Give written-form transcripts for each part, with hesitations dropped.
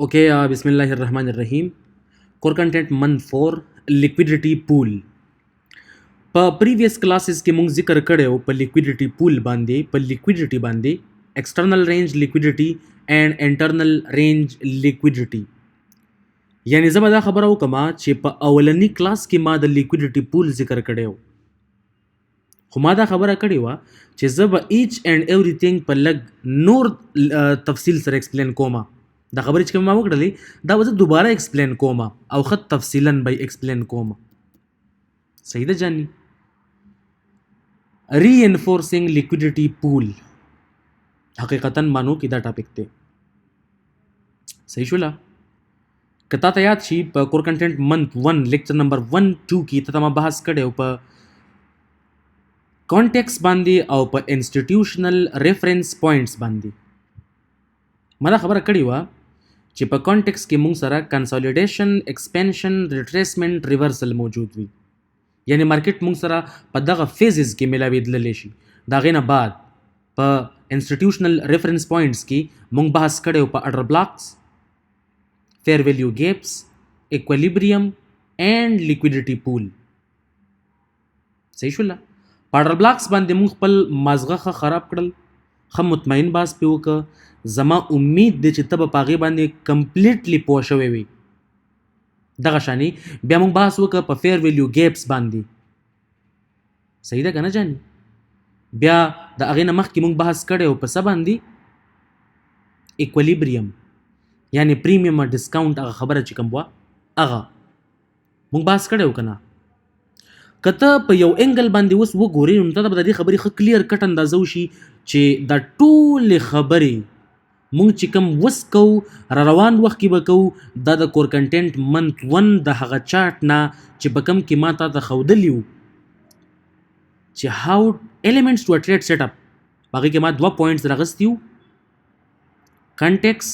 ओके बिस्मिल्लाहिर्रहमानिर्रहीम core content month 4 liquidity pool په پریویس کلاسز کې مونږ ذکر کړو په لیکویډیټي پول باندې په لیکویډیټي باندې ایکسټرنل رینج لیکویډیټي اینڈ انټرنل رینج لیکویډیټي یعنی زه به دا خبره وکم چې په اولنی کلاس کې ما د لیکویډیټي پول ذکر کړو خو ما دا خبره کړې و چې زه به ایچ اینڈ ایوریثینګ په لګ نور تفصیل سره ایکسپلین کوم دا خبرې چې ما وکړلې دا به زه دوباره ایکسپلین کوم او خط تفصیلا به ایکسپلین کوم صحیح ده جانی ری انفورسنگ لیکویډیټي پول حقیقتا مانو کې دا ټاپک دی صحیح شولا کتا ته یاد شي په کور کنټینټ منث 1 لیکچر نمبر 1 2 کې ته ما بحث کړو په کانټیکس باندې او په انسټیټیوشنل ریفرنس پوینټس باندې ما دا خبره کړې و چې په کانټیکس کې مونږ سره کنسولیډیشن ایکسپینشن ریټریسمنٹ ریورسل موجود وي یعنی مارکیټ مونږ سره په دغه فیزز کې ملاویدللی شي دا غینه بعد په انسټیټیوشنل ریفرنس پوینټس کې مونږ بحث کړو په اډر بلاکس فیر ویلیو گیپس ایکویلیبریم اینڈ لیکویډیټي پول صحیح شولا په اډر بلاکس باندې مونږ خپل مازغه خراب کړل خو مطمئن باس په وکړه زما امید دی چې ته به په هغې باندې کمپلیټلی پوه شوی وي دغه شانې بیا موږ بحث وکړه په فیر ویلیو گیپس باندې صحیح ده که نه جاني بیا د هغې نه مخکې موږ بحث کړی په څه باندې ایکولیبریم یعنی پریمیم ډسکاونټ هغه خبره چې کوم وه هغه موږ بحث کړی که نه که ته په یو انګل باندې اوس وګورې نو ته به د دې خبرې ښه کلیر کټ اندازه وشي چې دا ټولې خبرې مونږ چې کوم وس کوو را روان وخت کې به کوو دا د کور کنټینټ منث 1 د هغه چارټ نه چې په کوم کې ما تا ته ښودلي وو چې هاو ایلیمنټس ټو ا ټریډ سیټ اپ په هغې کې ما 2 پوینټس راغستي وو کنټیکس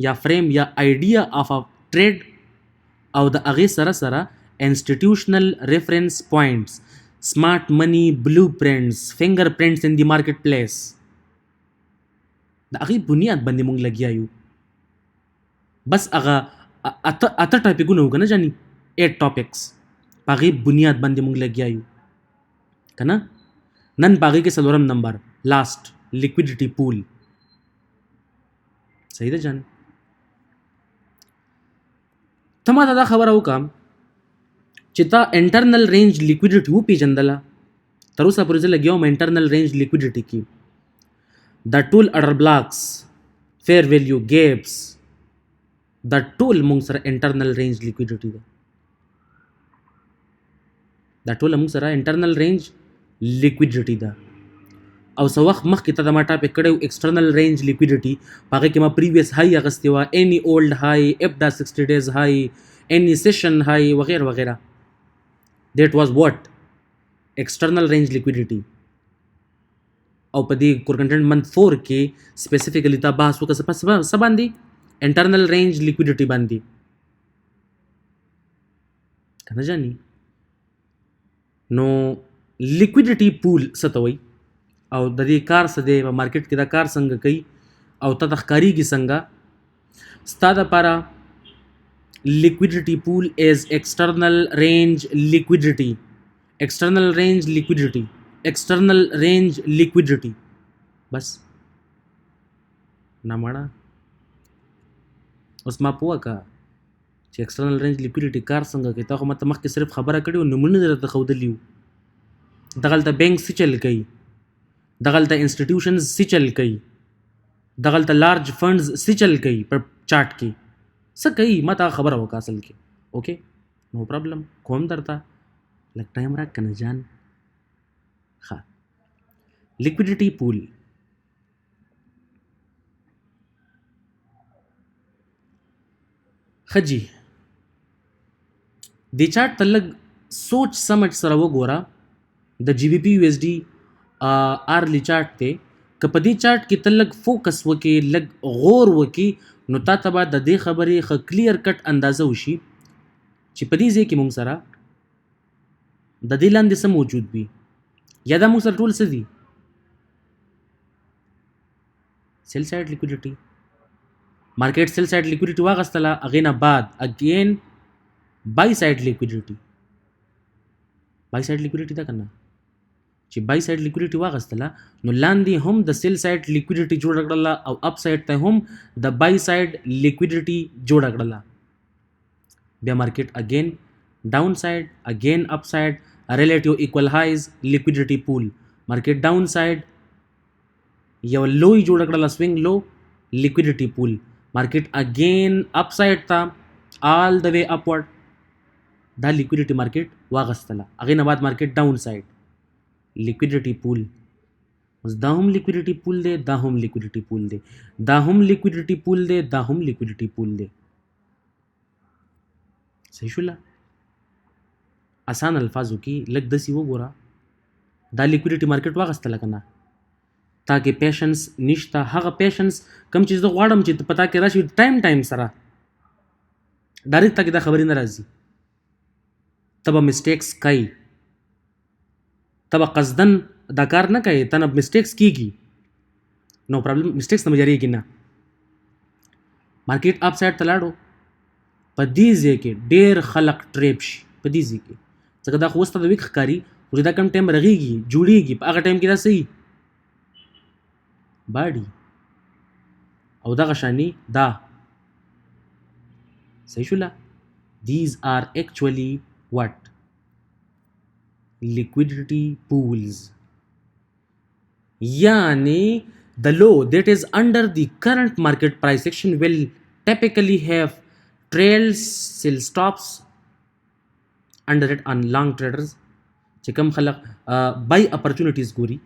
یا فریم یا آیډیا آف ا ټریډ او د هغې سره سره institutional reference points, smart money blueprints, fingerprints in the marketplace. دا هغې بنیاد باندې مونږ لګیا یو بس هغه اته ټاپکونه وو که نه جاني 8 ټاپکس په هغې بنیاد باندې مونږ لګیا یو که نه نن په هغې کې 4 نمبر لاست لیکویډیټي پول صحیح ده جان ته ما ته دا خبره وکړه چې تا انټرنل رینج لیکویډیټي وپېژندله تر اوسه پورې زه لګیا وم انټرنل رینج لیکویډیټي کې دا ټول اډر بلاکس فیر ویلیو گیپس دا ټول مونږ سره انټرنل رینج لیکویډیټي ده دا ټول مونږ سره انټرنل رینج لیکویډیټي ده او څه وخت مخکې ته د ما ټاپک کړی و ایکسټرنل رینج لیکویډیټي په هغې کې ما پریویس های اخیستې وه اینی اولډ های ابدا 60 ډیز های اینی سیشن های وغیره وغیره that was what external range liquidity او په دې کور کنټینټ منث 4 کې سپیسیفیکلی تا بحث وکړه څه باندې انټرنل رینج لیکویډیټي باندې که نه جاني نو لیکویډیټي پول څه ته وایي او د دې کار څه دی په مارکیټ کې دا کار څنګه کوي او تا ته ښکارېږي څنګه ستا دپاره liquidity pool is external range liquidity external range liquidity external range liquidity بس نه مړه اوس ما پوه که چې external range liquidity کار څنګه کوي تا خو ماته مخکې صرف خبره کړې وه نومونه دې راته ښودلي وو دغلته بینک څه چل کوي دغلته انسټیټیوشنز څه چل کوي دغلته لارج فنډز څه چل کوي په چارټ کې څه کوي ما ته خبره وکړه اصل کې اوکې نو پرابلم کوم درته لږ ټایم راک که نه جان ښه لیکویډیټي پول ښه جي دې چارټ ته لږ سوچ سمجھ سره وګوره د جی بي پي یو ایس ډي آرلی چارټ دی که په دې چارټ کې ته لږ فوکس وکې لږ غور وکې نو تا ته به د دې خبرې ښه کلیر کټ اندازه وشي چې په دې ځای کې مونږ سره د دې لاندې څه موجود وي یا دا مونږ سره ټول څه دي sell side liquidity مارکیټ سیل سایډ لیکویډیټي واغستله، هغې نه بعد اګین بای سایډ لیکویډیټي، بای سایډ لیکویډیټي ده که نه، چې بای سایډ لیکویډیټي واغستله نو لاندې هم د سیل سایډ لیکویډیټي جوړه کړله او اپ سایډ ته هم د بای سایډ لیکویډیټي جوړه کړله. بیا مارکیټ اګین ډاون سایډ، اګین اپ سایډ، ریلیټیو ایکول هایز لیکویډیټي پول، مارکیټ ډاون سایډ یو لوی جوړه کړله سوینګ لو لیکویډیټي پول، مارکیټ اګین اپ سایډ ته آل د وی اپورډ دا لیکویډیټي مارکیټ واغستله، هغې نه بعد مارکیټ ډاون سایډ لیکویډیټي پول، اوس دا هم لیکویډیټي پول دی، دا هم لیکویډیټي پول دی، دا هم لیکویډیټي پول دی، دا هم لیکویډیټي پول دی. صحیح شوله؟ آسان الفاظو کې لږ داسې وګوره، دا لیکویډیټي مارکیټ واغستله که نه، تا کې پیشنس نشته، هغه پیشنس کوم چې زه غواړم چې په تا کې راشي ټایم سره ډایرکټ تا کې دا خبرې نه راځي، ته به مسټیکس کوي، ته به قصدن دا کار نه کوي، ته نه مسټیکس کېږي، نو پرابلم مسټیکس نه به جارېږي نه. مارکیټ اپ سایډ ته لاړو، په دې ځای کې ډېر خلک ټریپ شي، په دې ځای کې ځکه دا خو اوس ته د ویک ښکاري، خو چې دا کم ټایم رغېږي جوړېږي په هغه ټایم کې دا صحیح باډي او دغه شانې دا صحیح شوله. These are actually what? Liquidity pools. Yani the low that is under the current market price action will typically have trail sell stops under it on long traders چې کوم خلک buy opportunities ګوري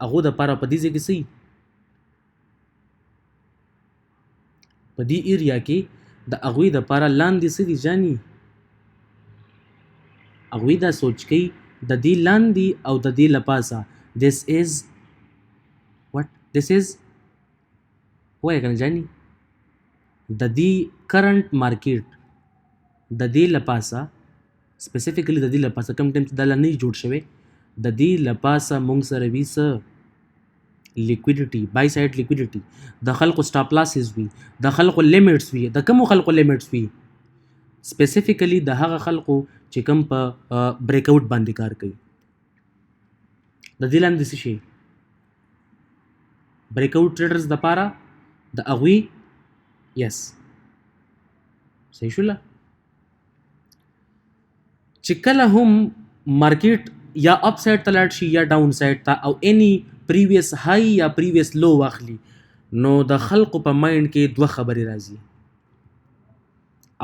هغو دپاره په دې ځای کې صحیح په دې ایریا کې د هغوی دپاره لاندې څه دي جاني، هغوی دا سوچ کوي د دې لاندې او د دې لپاسه this is what this is وایه که نه جاني، د دې کرنټ مارکیټ د دې لپاسه سپیسیفیکلی د دې لپاسه کوم ټایم چې دا لا نه جوړ شوی د دې لپاسه مونږ سره وي څه لیکویډیټي، بای سایډ لیکویډیټي، د خلکو سټاپ لاسز وي، د خلکو لیمټس وي، د کومو خلکو لیمټس وي سپیسیفیکلی د هغه خلکو چې کوم په بریک آوټ باندې کار کوي، د دې لاندې څه شي بریک آوټ ټریډرز دپاره د هغوی یس صحیح شوله. چې کله هم مارکیټ یا اپ سایډ ته لاړ شي یا ډاون سایډ ته او اني پریویس های یا پریویس لو واخلي نو د خلکو په مایند کې دوه خبرې راځي.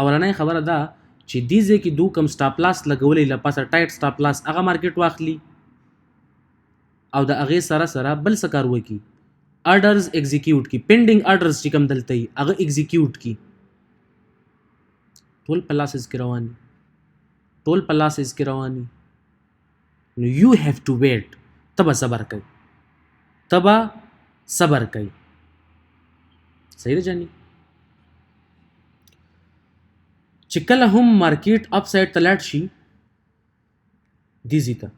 اولنۍ خبره دا چې دې ځای کې دو کم سټاپ لاس لګولی لپاسه ټایټ سټاپ لاس هغه مارکیټ واخلي او د هغې سره سره بل څه کار وکړي اډرز ایگزیکیوټ کی، پینډینګ اډرز چې کوم دلته وي هغه ایگزیکیوټ کی، ټول په لاسز کې رواني، ټول په لاسز کې رواني، نو یو هیو ټو ویټ، ته به صبر کوي، ته به صبر کوي. صحیح ده جاني؟ چې کله هم مارکیټ اپ سایډ ته لاړ شي دیزي ته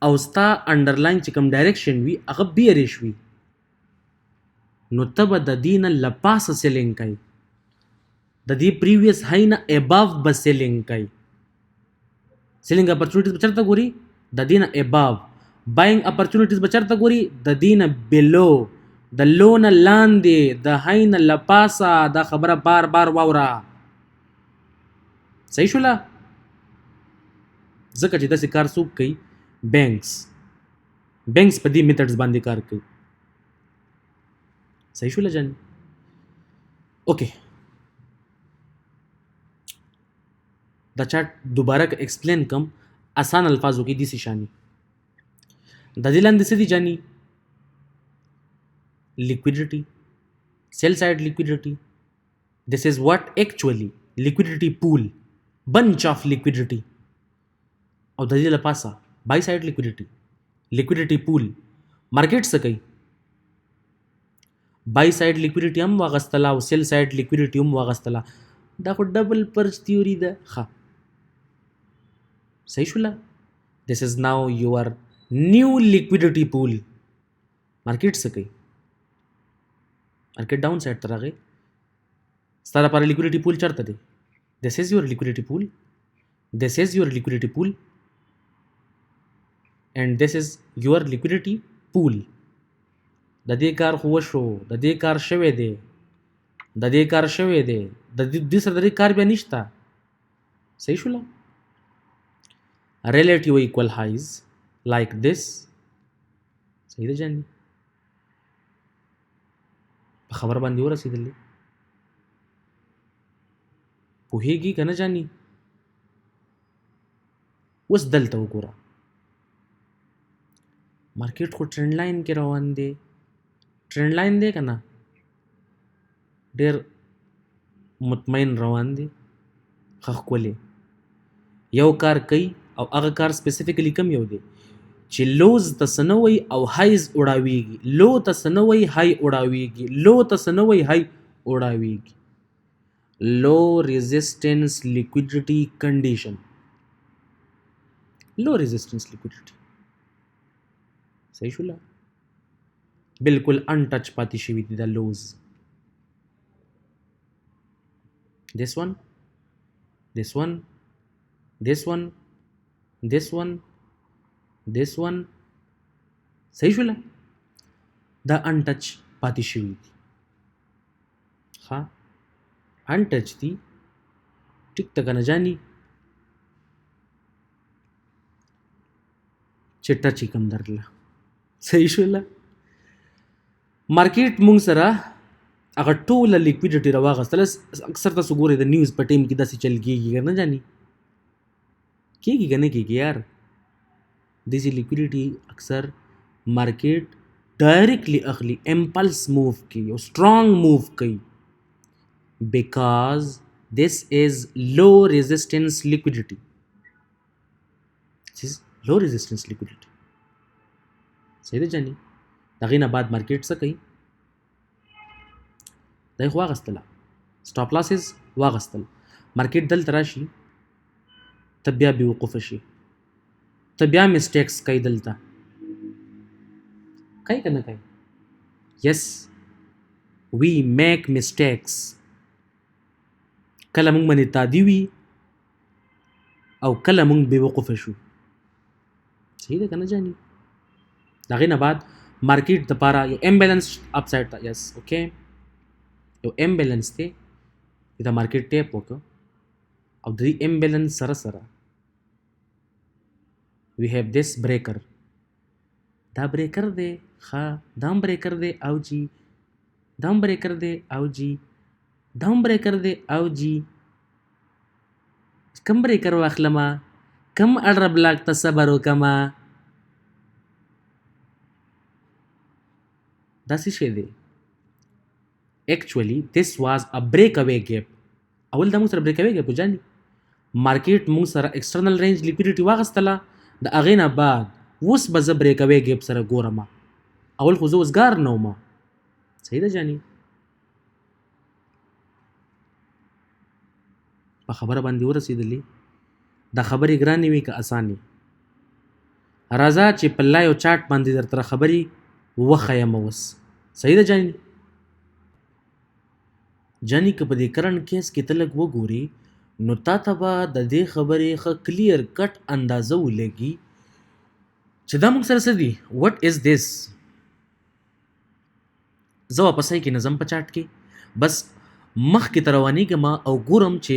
او ستا انډرلاین چې کوم ډایرکشن وي هغه بیریش وي نو ته به د دې نه لپاسه سیلینګ کوي، د دې پریویس های نه اباو به سیلینګ کوي، سیلینګ اپرچونیټیز به چېرته ګوري د دې نه اباو، بایینګ اپرچونیټیز به چېرته ګوري د دې نه بلو، د لو نه لاندې، د های نه لپاسه. دا خبره بار بار واوره. صحیح شوله؟ ځکه چې داسې کار څوک کوي بینکس په دې میتھډز باندې کار کوي. صحیح شوله جاني؟ اوکې دا چارټ دوباره که ایکسپلین کم آسان الفاظو کې داسې شاني د دې لاندې څه دي جاني liquidity, sell side liquidity. This is what actually liquidity pool, bunch of liquidity. او د دې لپاسه buy side liquidity pool market څه کوي buy side liquidity هم واغستله او sell side liquidity هم واغستله. دا خو ډبل پرچ تیوري ده. ښه صحیح شوله؟ This is now your new liquidity pool. market څه کوي market down side ته راغی ستا لپاره لیکویډیټي پول چېرته دی this is your liquidity pool this is your liquidity pool and this is your liquidity pool د دې کار خو وشو د دې کار شوی دی د دې کار شوی دی د دې سره د دې کار بیا نشته صحیح شوله relative equal highs like this صحیح ده جاني په خبر باندې ورسېدلې پوهېږي که نه جاني اوس دلته وګوره مارکیټ خو ټرینډ لاین کې روان دی ټرینډ لاین دی که نه ډېر مطمئن روان دی ښه ښکلی یو کار کوي او هغه کار سپیسیفیکلی کم یو دی چې لوز ته څه نه وایي او هایز اړاویږي لو ته څه نه وایي های اړاویږي لو ته څه نه وایي های اړاویږي لو ریزسټنس لیکویډیټي کنډیشن لو ریزسټنس لیکویډیټي صحیح شوله بالکل انټچ پاتې شوي دي دا لوز this one this one this one this one this one صحیح شوله دا انټچ پاتې شوي دي ها انټچ دي ټیک ته که نه جاني چې ټچ یې کم درله صحیح شوله مارکیټ مونږ سره هغه ټوله لیکویډیټي راواغېستله اکثر تاسو ګورئ د نیوز په ټیم کې داسې چل کېږي که نه جاني کېږي که نه کېږي یار داسې لیکویډیټي اکثر مارکیټ ډایرکټلی اخلي امپلس موو کوي او سټرانګ موو کوي because this is low resistance liquidity this is low resistance liquidity صحیح ده جاني د هغې نه بعد مارکیټ څه کوي دا یې خو واغېستله سټاپ لاسز واغېستل مارکیټ دلته راشي ته بیا بېوقوفه شي ته بیا مسټیکس کوي دلته کوي که نه کوي yes we make mistakes کله مونږ باندې تادي وي او کله مونږ بېوقوفه شو صحیح ده که نه جاني د هغې نه بعد مارکیټ دپاره یو امبیلنس اپ سایډ ته یس اوکې یو امبیلنس دی د مارکیټ ټیپ وکړه او د دې امبیلنس سره سره وی هیو دس بریکر دا بریکر دی ښه دا هم بریکر دی او جی دا هم بریکر دی او جی دا هم بریکر دی او جی کم بریکر واخلمه کم اډر بلاک ته صبر وکمه دا څه شی دی actually this was a breakaway gap اول دا موږ سره breakaway gap جاني مارکیټ موږ سره external range liquidity واغستله د هغې نه بعد اوس به زه breakaway gap سره ګورم اول خو زه وزګار نه وم صحیح ده جاني په خبره باندې ورسېدلې دا خبرې ګرانې وي که اسانې راځه چې په لایو چاټ باندې درته خبرې وښیم اوس صحیح ده جاني جاني که په دې کرنټ کیس کې ته لږ وګورې نو تا ته به د دې خبرې ښه کلیر کټ اندازه ولګي چې دا موږ سره څه دي وټ از دس زه واپسۍ کې نظم په چاټ کې بس مخکې ته روانېږم او ګورم چې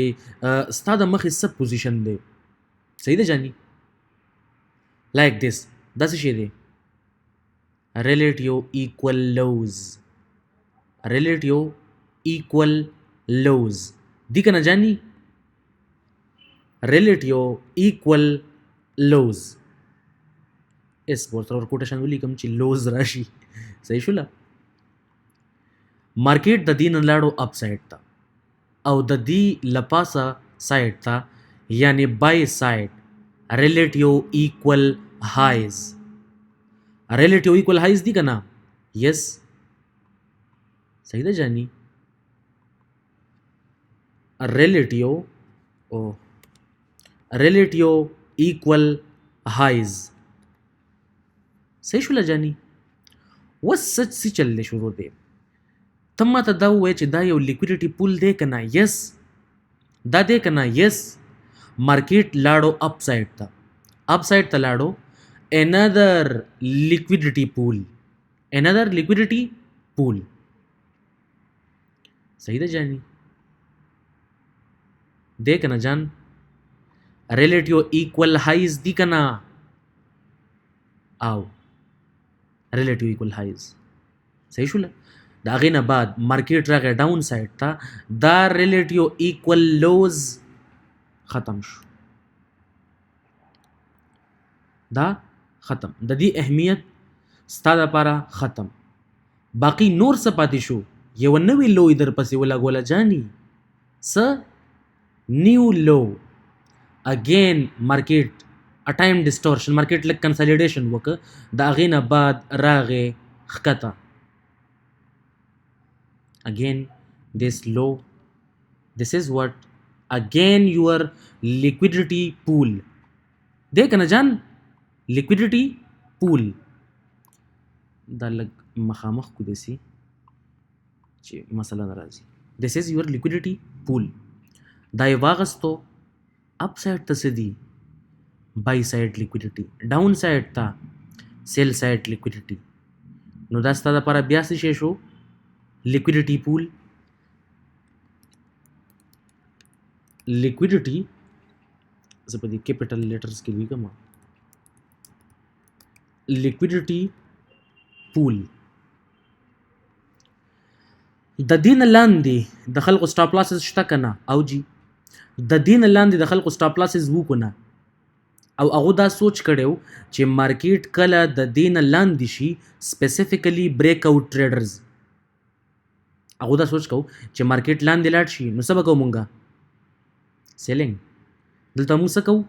ستا د مخې څه پوزیشن دی صحیح ده جاني لایک دس دا څه شی دی relative equal lows relative equal lows دی که نه جاني relative equal lows اس ورته ورکوټیشن ولیکم چې لوز راشي صحیح شوله مارکیټ د دې نه لاړو اپ سایډ ته او د دې لپاسه سایډ ته یعنی بای سایډ relative equal highs relative equal highs دی که نه یس صحیح ده جاني relative equal highs صحیح شوله جاني اوس څه چللی شروع دی ته ماته دا ووایه چې دا یو لیکویډیټي پول دی که نه؟ یس دا دی که نه؟ یس. مارکیټ لاړو اپ سایډ ته، اپ سایډ ته لاړو. another liquidity pool صحیح ده جانی؟ دی که نه جان؟ ریلیټیو ایکول هایز دی که نه؟ او ریلیټیو ایکول هایز صحیح شوله. د هغې نه بعد مارکیټ راغی ډاون سایډ ته، دا ریلیټیو ایکول لوز ختم شو، دا ختم. د دې اهمیت ستا دپاره ختم. باقی نور څه پاتې شو؟ یو نوې لو یې درپسې ولګوله جاني. څه؟ نیو لو. اگین مارکیټ ټایم ډسټورشن، مارکیټ لږ کنسالیډیشن وکړه، د هغې نه بعد راغې ښکته. Again this low, this is what again your liquidity pool دی که نه جان؟ liquidity pool دا لږ مخامخ کو دسی چې مسله نه راځي. this is your liquidity pool. دا یې واغستو اپ سایډ ته څه دي؟ بای سایډ liquidity، ډاون سایډ ته سیل سایډ liquidity. نو دا ستا دپاره بیا څه شی شو؟ liquidity pool. liquidity زه په دې کیپیټل لیټرز کې لیکم. liquidity pool د دې نه لاندې د خلکو سټاپ لاسز شته که نه؟ او جی د دې نه لاندې د خلکو سټاپ لاسز وکړو نه، او هغو دا سوچ کړی و چې مارکیټ کله د دې نه لاندې شي، سپیسیفیکلی بریک آوټ ټریډرز هغو دا سوچ کو چې مارکیټ لاندې لاړ شي نو څه به کوو مونږه؟ سیلینګ. دلته مونږ څه کوو؟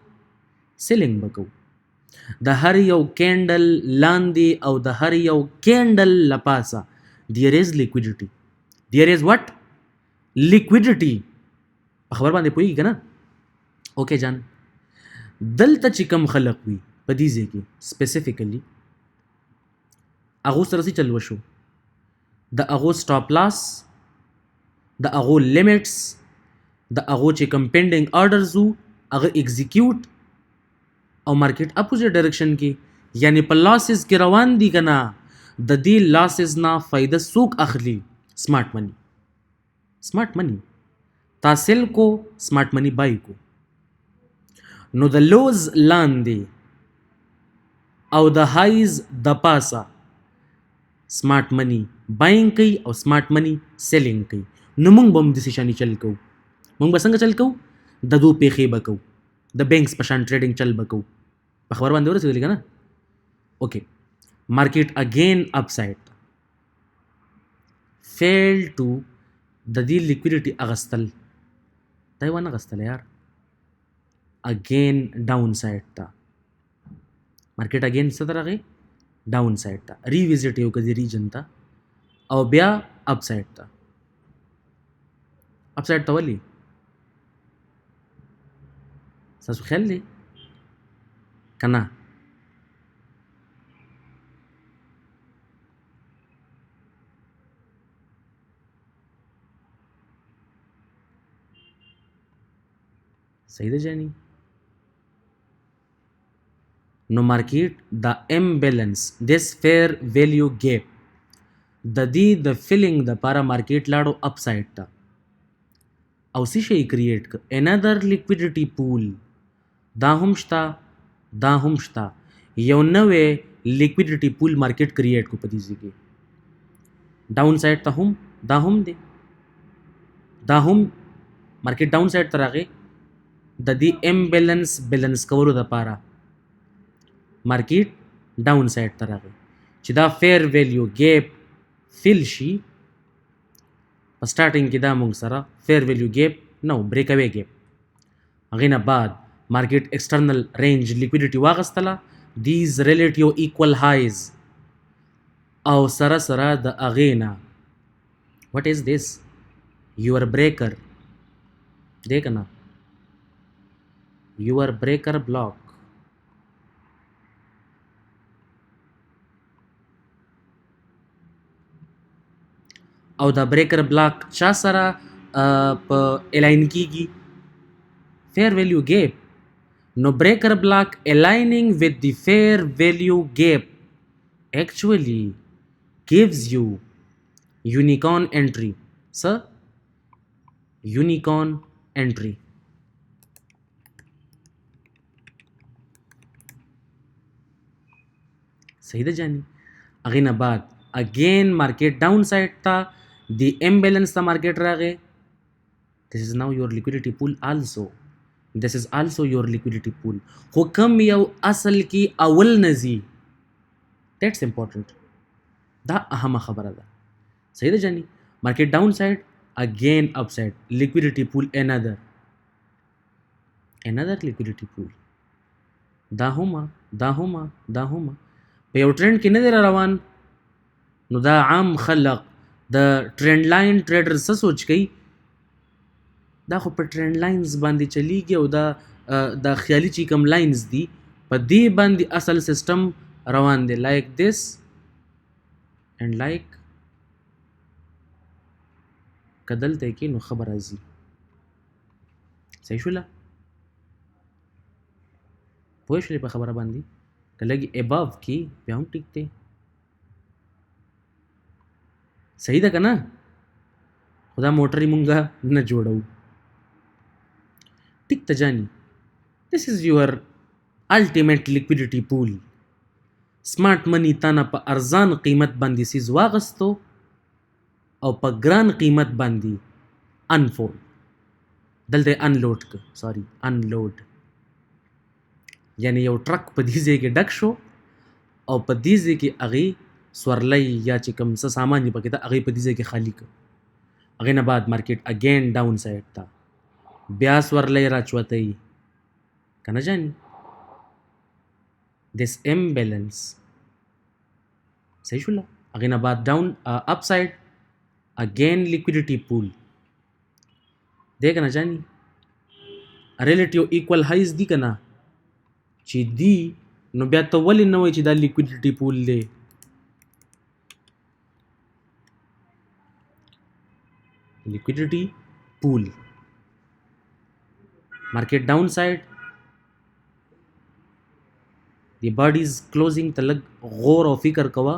سیلینګ به کوو. د هر یو کینډل لاندې او د هر یو کینډل لپاسه دیر از لیکویډیټي. دیر از واټ؟ لیکویډیټي. په خبر باندې پوهېږي که نه؟ اوکې جان. دلته چې کم خلق وي په دې ځای کې سپیسیفیکلی هغو سره څه چل وشو؟ د هغو سټاپ لاس، د هغو لیمټس، د هغو چې کم پینډینګ آرډرز وو هغه ایگزیکیوټ، او مارکیټ اپوزیټ ډایرکشن کې یعنی په لاسز کې روان دي که نه؟ د دې لاسز نه فایده څوک اخلي؟ سمارټ منی. سمارټ منی تا سیل کو، سمارټ منی بای کو. نو د لوز لاندې او د هایز د پاسه سمارټ منی باینګ کوي او سمارټ منی سیلینګ کوي. نو موږ به هم داسې شانې چل کوو. موږ به څنګه چل کوو؟ د دو پیښې به کوو، د بینکس په شان ټریډینګ چل به کوو. په خبر باندې ورسېدلې که نه؟ اوکې. مارکیټ اگین اپ سایډ فیل ټو د دې لیکویډیټي اغستل، دا یې ونه اغستله یار. اگین ډاون سایډ ته مارکیټ اگین څه ته راغی؟ ډاون سایډ ته. ریویزټ یې وکړه دې ریجن ته او بیا اپ سایډ ته. اپ سایډ ته ولې؟ ستاسو خیال دی که نه؟ صحیح ده جانی؟ نو مارکیټ د امبیلنس دس فیر ویلیو ګیپ د دې د فیلینګ دپاره مارکیټ لاړو اپ سایډ ته او څه شی کریټ کړ؟ انادر لیکویډیټي پول. دا هم شته، دا هم شته. یو نوې لیکویډیټي پول مارکیټ کریټ کو په دې ځای کې. ډاون سایډ ته هم دا هم دی، دا هم مارکیټ ډاون سایډ ته راغی د دې امبیلنس بیلنس کولو دپاره. مارکیټ ډاون سایډ ته راغی چې دا فیر ویلیو ګیپ فیل شي. په سټارټینګ کې دا موږ سره فیر ویلیو ګیپ نو بریک اوی ګیپ. هغې نه بعد مارکیټ ایکسټرنل رینج لیکویډیټي واغستله، دیز ریلیټیو ایکول هایز، او سره سره د هغې نه وټ از دس یور بریکر دی که نه؟ یور بریکر بلاک. او دا بریکر بلاک چا سره په الاین کیږي fair value gap. No breaker block aligning with the fair value gap actually gives you unicorn entry. Sir, unicorn entry. صحیح ده جاني. اغه نه بعد again market downside تا the imbalance تا market راغی. This is now your liquidity pool also. This is also your liquidity pool. خو کم یو اصل کی اول نزی. That's important. دا اهم خبره ده. صحیح ده جاني. Market downside again upside. Liquidity pool another liquidity pool. دا هما په یو ټرند کې نه دی روان نو دا عام خلق د ټرند لاین ټریډر څه سوچ کوي دا خو په ټرند لاینز باندې چلیږي او دا خیالي چې کوم لاینز دي په دې باندې اصل سیستم روان دی لایک دیس اینڈ لایک کدلته کې نو خبر راځي صحیح شوله پوه شولې په خبره باندې که لږ اباو کی بیا هم ټیک دی صحیح ده که نه خو دا موټر یې مونږه نه جوړو ټیک ته جاني this is your ultimate liquidity pool سمارټ منی تا نه په ارزان قیمت باندې سیز واغستو او په ګران قیمت باندې انفولد دلته انلوډ یعنی یو ټرک په دې ځای کې ډک شو او په دې ځای کې هغې سورلی یا چې کوم څه سامان یې پکې ته هغې په دې ځای کې خالي کړ هغې نه بعد مارکیټ اګین ډاون سایډ ته بیا سورلی راچوتی که نه جاني دس امبیلنس صحیح شوله هغې نه بعد ډاون اپ سایډ اګین لیکویډیټي پول دی که نه جاني ریلیټیو ایکول هایز دي که نه چې دی نو بیا ته ولې نه وایي چې دا لیکویډیټي پول دی لیکویډیټي پول مارکیټ ډاون سایډ دی باډیز کلوزینګ ته لږ غور او فکر کوه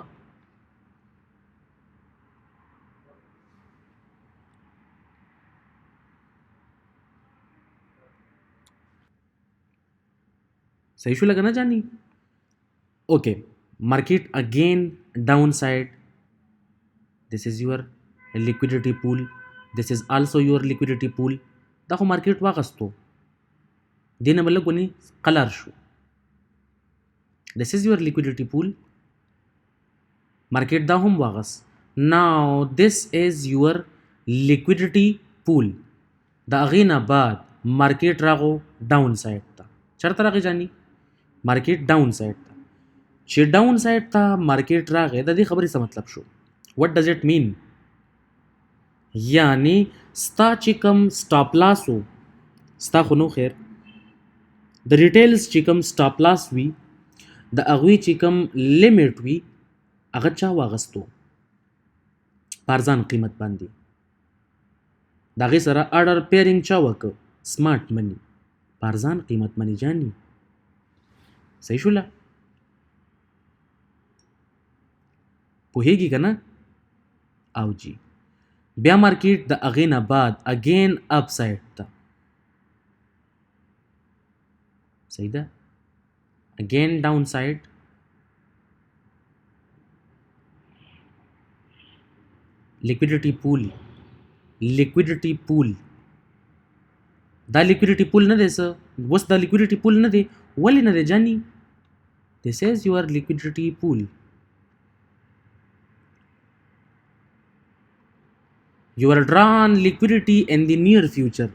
صحیح شو لگا نا جانی اوکے مارکیٹ اگین ڈاؤن سائڈ دس از یور liquidity pool this is also your liquidity pool دا خو مارکیټ واغستو دینه بل غونی قلار شو this is your liquidity pool مارکیټ دا هم واغس now this is your liquidity pool دا غینا بعد مارکیټ راغو ډاون سایډ ته چرته راغی جانی مارکیټ ډاون سایډ ته چې ډاون سایډ ته مارکیټ راغی د دې خبرې څه مطلب شو what does it mean یعنی ستا چې کوم سټاپ لاس وو ستا خو نو خیر د ریټیلز چې کوم سټاپ لاس وي د هغوی چې کوم لیمټ وي هغه چا واغستو په ارزان قیمت باندې د هغې سره اډر پیرینګ چا وکړ سمارټ مني په ارزان قیمت مني جاني صحیح شوله پوهیږي که نه او جی بیا مارکیټ د هغې نه بعد اګین اپ سایډ ته صحیح ده اګین ډاون سایډ لیکویډیټي پول دا لیکویډیټي پول نه دی څه اوس دا لیکویډیټي پول نه دی ولې نه دی جاني this is your liquidity pool your drawn liquidity in the near future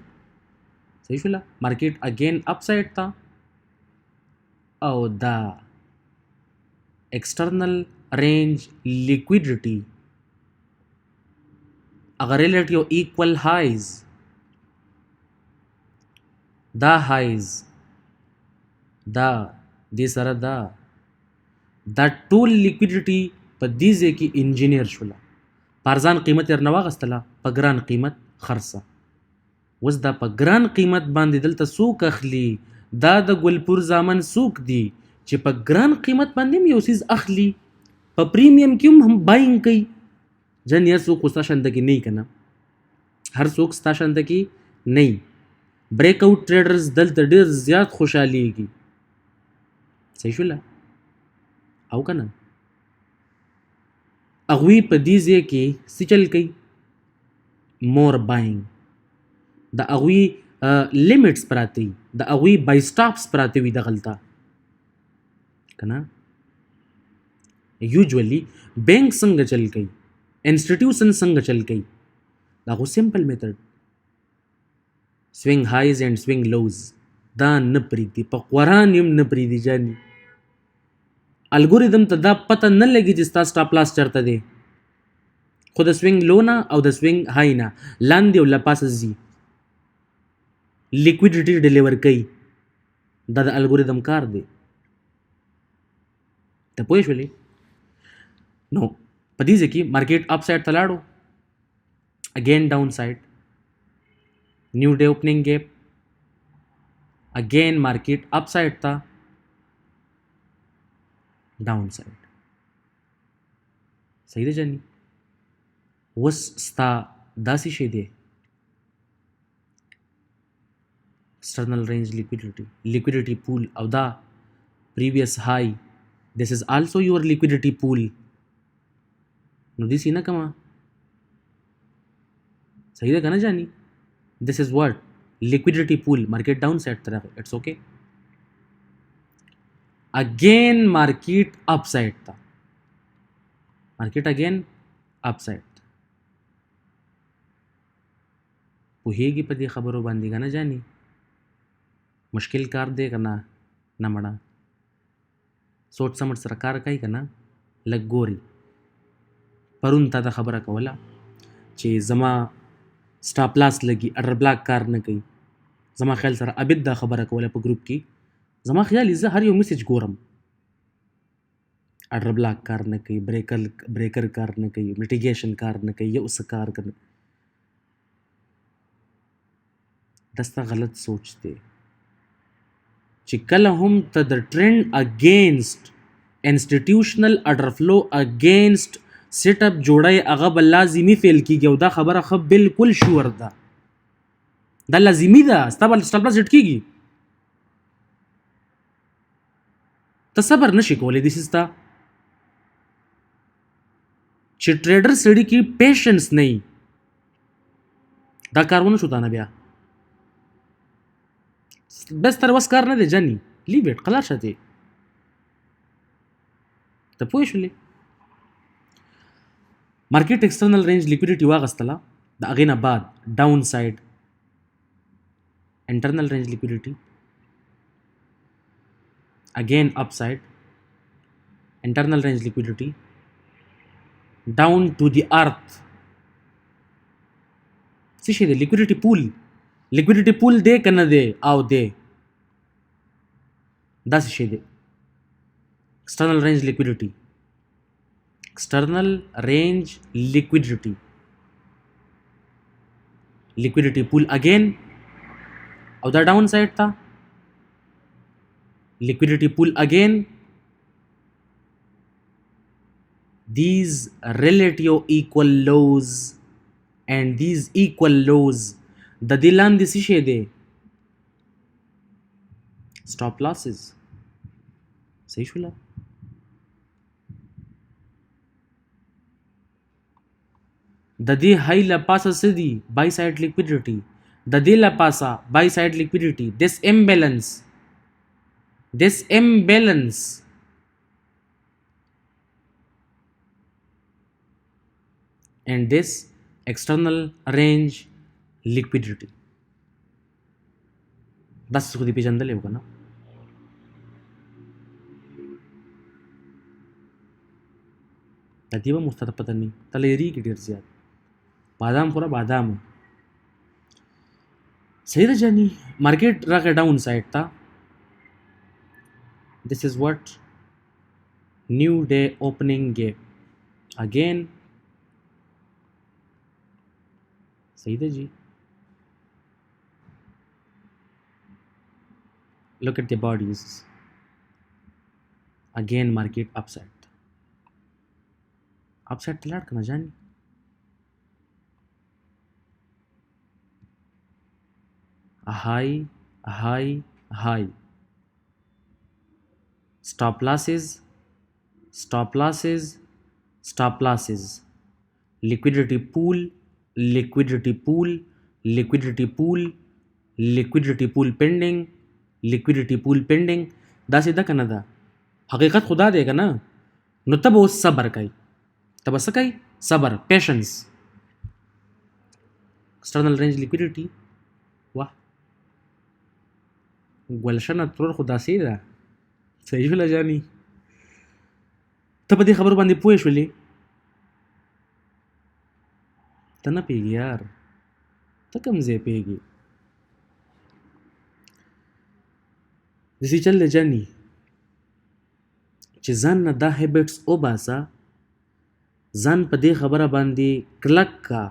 صحیح شوله مارکیټ اگین اپ سایډ تا او دا ایکسټرنل رینج لیکویډیټي اگر ریلیټیو ایکول هایز دا هایز دا دې سره دا ټول لیکویډیټي په دې ځای کې انجینیر شوله په ارزان قیمت یې رانه واخیستله، په ګران قیمت خرڅه. اوس دا په ګران قیمت باندې دلته څوک اخلي؟ دا د ګلپور زامن څوک دي چې په ګران قیمت باندې هم یو څیز اخلي، په پریمیم کې هم باینګ کوي. جن هر څوک خو ستا شانته کې نه وي که نه، هر څوک ستا شانته کې نه وي. بریک آؤٹ ټریډرز دلته ډېر زیات خوشحالیږي. صحیح شوله او که نه؟ هغوی په دې ځای کې څه چل کوي؟ مور باینګ. د هغوی لیمټس پراته وي، د هغوی بای سټاپس پراته وي دغلته که نه. یوجولي بینک څنګه چل کوي، انسټیټیوشن څنګه چل کوي؟ دا خو سمپل میتھډ، سوینګ هایز اینڈ سوینګ لوز. دا نه پرېږدي، په قرآن هم نه پرېږدي جاني. الګوریدم ته دا پته نه لګي چې ستا سټاپ لاس چېرته دی، خو د سوینګ لو نه او د سوینګ های نه لاندې او لپاسه ځي، لیکویډیټي ډیلیور کوي. دا د الګوریدم کار دی. ته پوه شولې؟ نو په دې ځای کې مارکیټ اپ سایډ ته لاړو، اگین ډاون سایډ، نیو ډے اوپننګ ګیپ، اگین مارکیټ اپ سایډ ته ډاون سایډ. صحیح ده جاني؟ اوس ستا داسې شی دی external range liquidity pool او دا previous high, this is also your liquidity pool. نو دې نه کما. صحیح ده کنه جاني؟ this is what liquidity pool. market down side ته راغی، it's okay. again market up side ته، market again up side. پوهیږي په دې خبرو باندې کنه جاني؟ مشکل کار دی که نه؟ نه مړه، سوچ سمټ سره کار کوي که نه؟ لږ ګوري. پرون تا ته خبره کوله چې زما سټاپ لاس لګي، اډر بلاک کار نه کوي. زما خیال سره عابد دا خبره کوله په ګروپ کې. زما خیال زه هر یو میسج ګورم، اډر بلاک کار نه کوي، بریکر کار نه کوي، میټیګیشن کار نه کوي، یو څه کار کوي. دا ستا غلط سوچ دی چې کله هم ته د ټرینډ اگینسټ انسټیټیوشنل اډر فلو اگینسټ سیټ اپ جوړی، هغه به لازمي فیل کیږي. او دا خبره ښه بالکل شور ده، دا لازمي ده. ستا به سټاپ لاس هټ کیږي، ته صبر نشي کولی. دې ستا چې ټریډر سړي کې پیشنس نه وي، دا کارونه شو تانه بیا بس تر وس کار نه دی جاني. لیو اټ، قلار شته. ته پوه شولې؟ مارکیټ ایکسټرنل رینج لیکویډیټي واغستله، د هغې نه بعد ډاون سایډ انټرنل رینج لیکویډیټي، اگین اپ سایډ انټرنل رینج لیکویډیټي، ډاون ټو دی ارث. څه شی دی؟ لیکویډیټي پول. لیکویډیټي پول دی که نه دی؟ او دی. دا څه شی دی؟ external range liquidity. external range liquidity. liquidity pool again او دا ډاون سایډ ته liquidity pool again. these relative equal lows and these equal lows د دې لاندې څه شی دی؟ stop losses. صحیح شوله؟ د دې های له پاسه څه دي؟ بای سایډ لیکویډیټي. د دې له پاسه بای سایډ لیکویډیټي. this imbalance and this external range liquidity. دا څه خو دې پېژندلی و که نه؟ د دې به مو ورته پته نه وي، ته له یېرېږي ډېر زیات. بادام خوره بادام. صحیح ده جاني؟ مارکیټ راغی ډاون سایډ ته. this is what new day opening gap. again صحیح ده جی. Look at the bodies. Again market upside. Upside ته لاړ که نه جاني. High. Stop losses. Liquidity pool pending. داسې ده که نه ده؟ حقیقت خدا دی که نه؟ نو ته به اوس صبر کوي. ته به څه کوي؟ صبر، پیشنس. external range liquidity. واه ګلشنه ترور خو داسې ده. صحیح شوله جاني. ته په دې خبرو باندې پوه شولې؟ ته نه پوهېږې یار، ته کوم ځای پوهېږې؟ داسې چل دی جاني چې ځان نه دا هیبټس وباسه، ځان په دې خبره باندې کلک کا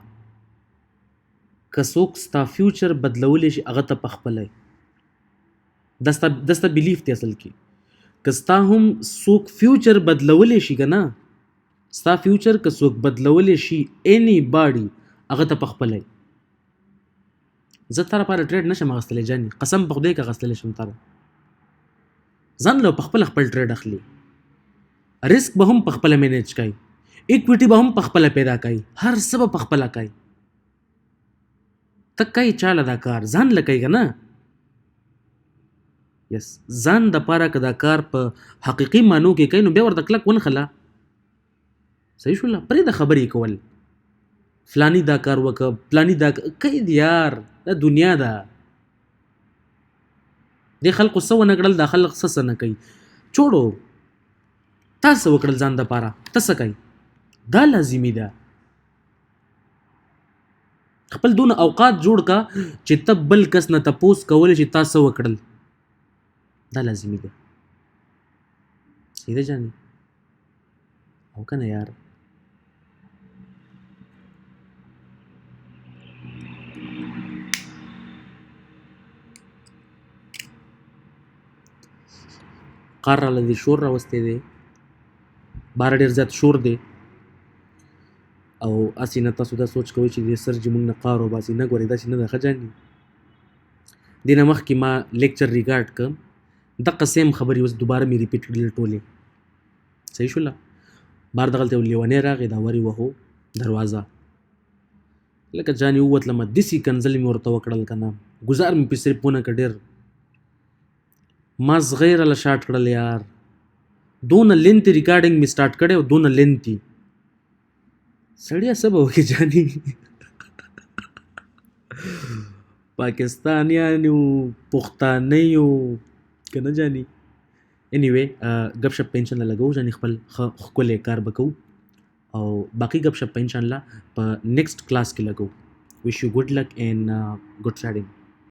که څوک ستا فیوچر بدلولی شي هغه ته پخپله دا ستا بلیف دی اصل کې. که ستا هم څوک فیوچر بدلولی شي که نه، ستا فیوچر که څوک بدلولی شي اینی باډي هغه ته پخپله. زه تا لپاره ټریډ نشم اخیستلی جاني، قسم په خدای که اخیستلی شم تا ځان له پخپله خپل ټریډ اخلي. ریسک به هم پخپله مینیج کوي، اکویټي به هم پخپله پیدا کوي، هر څه به پخپله کوي. ته کوي چاله دا کار؟ ځان له کوي که نه؟ یس، ځان دپاره که دا کار په حقیقي معنو کې کوي نو بیا ورته کلک ونښله. صحیح شوله؟ پرېږده خبرې کول، فلانی دا کار وکړه، پلانی دا کوي دی یار، دا دنیا ده. دې خلقو څه ونه کړل، دا خلق څه نه کوي. چوړو تا څه وکړل ځان دپاره، ته څه کوي؟ دا لازمي ده. خپل دونه اوقات جوړ کا چې ته بل کس نه تپوس کولی چې تا څه وکړل. دا لازمي ده. صحیح ده جاني؟ او که نه یار؟ قار راله دی، شور راوستی دی، باره ډېر زیات شور دی او هسې نه تاسو دا سوچ کوئ چې دې سر چې موږ نه قار وباسي. نه ګورئ داسې نه ده ښه جاني. دې نه مخکې ما لیکچر ریکارډ کړم، دقه سیم خبرې اوس دوباره مې ریپیټ کړلې ټولې. صحیح شوله؟ بار دغلته یو لیونی راغی، دا ورې وهو دروازه، لکه جاني ووتلمه، داسې کنځل مې ورته وکړل که نه، ګزار مې پې صرف ونه کړ ډېر. ما زغی راله شاټ کړل یار، دونه لینتي ریکارډینګ مې سټارټ کړی او دونه لینتي. سړیه څه به وکړي جاني؟ پاکستانیان یو، پښتانه یو که نه جاني؟ انیوی ګپ شپ په انشاءالله لګو جاني، خپل ښه ښکلی کار به کوو او باقي ګپ شپ په انشاءالله په نیکسټ کلاس کې لګو. وش یو ګډ لک اینډ ګډ ټریډینګ.